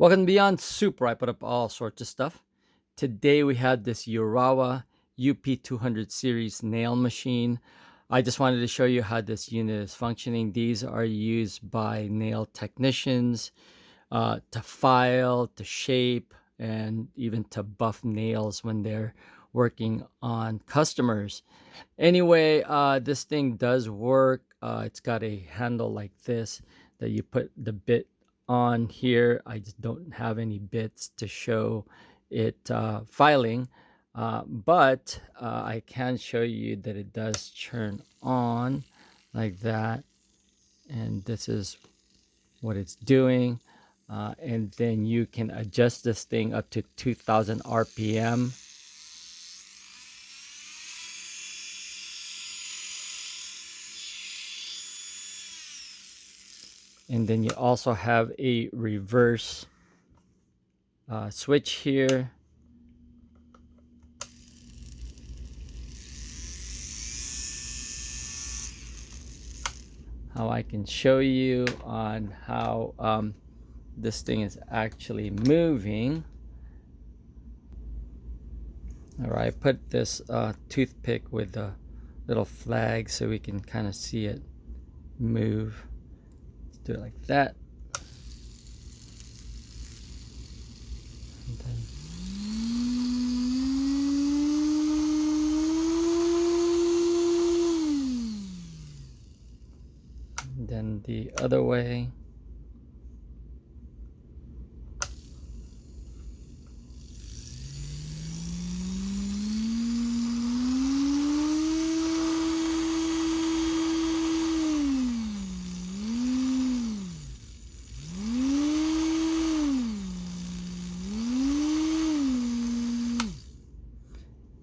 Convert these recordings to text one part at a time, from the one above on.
Welcome to Beyond Soup, where I put up all sorts of stuff. Today we had this Urawa UP200 series nail machine. I just wanted to show you how this unit is functioning. These are used by nail technicians to file, to shape, and even to buff nails when they're working on customers. Anyway, this thing does work. It's got a handle like this that you put the bit on here. I just don't have any bits to show it filing, but I can show you that it does turn on like that, and this is what it's doing. And then you can adjust this thing up to 2000 RPM. And then you also have a reverse switch here. How I can show you on how this thing is actually moving. All right, put this toothpick with the little flag so we can kind of see it move. Let's do it like that. And then the other way.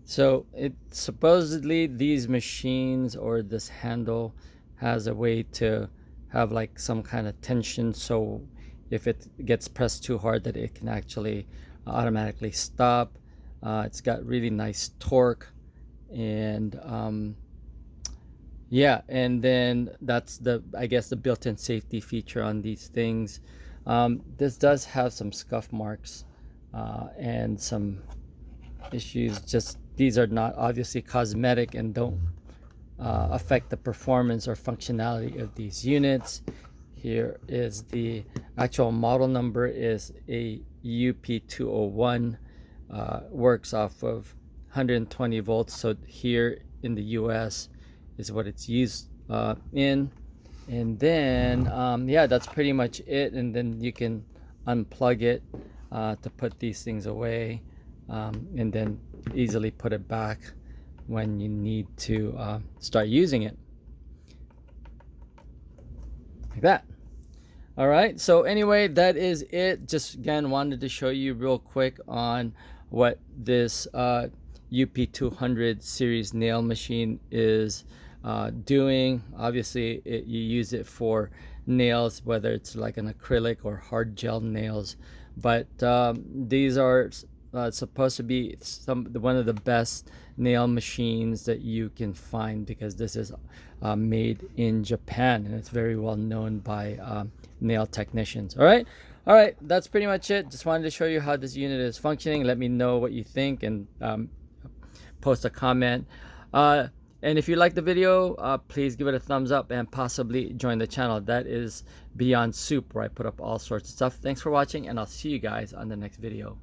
So it supposedly these machines or this handle has a way to have like some kind of tension, so if it gets pressed too hard that it can actually automatically stop. It's got really nice torque, and yeah, and then that's the, I guess, the built-in safety feature on these things. This does have some scuff marks and some issues. Just these are not obviously cosmetic and don't affect the performance or functionality of these units. Here is the actual model number, is a UP201. Works off of 120 volts. So here in the US is what it's used in. And then yeah, that's pretty much it. And then you can unplug it to put these things away, and then easily put it back when you need to start using it like that. All right, so anyway, that is it. Just again wanted to show you real quick on what this UP200 series nail machine is doing. Obviously you use it for nails, whether it's like an acrylic or hard gel nails, but these are supposed to be one of the best nail machines that you can find, because this is made in Japan and it's very well known by nail technicians. All right, that's pretty much it. Just wanted to show you how this unit is functioning. Let me know what you think, and post a comment. And if you like the video, please give it a thumbs up and possibly join the channel. That is Beyond Soup, where I put up all sorts of stuff. Thanks for watching, and I'll see you guys on the next video.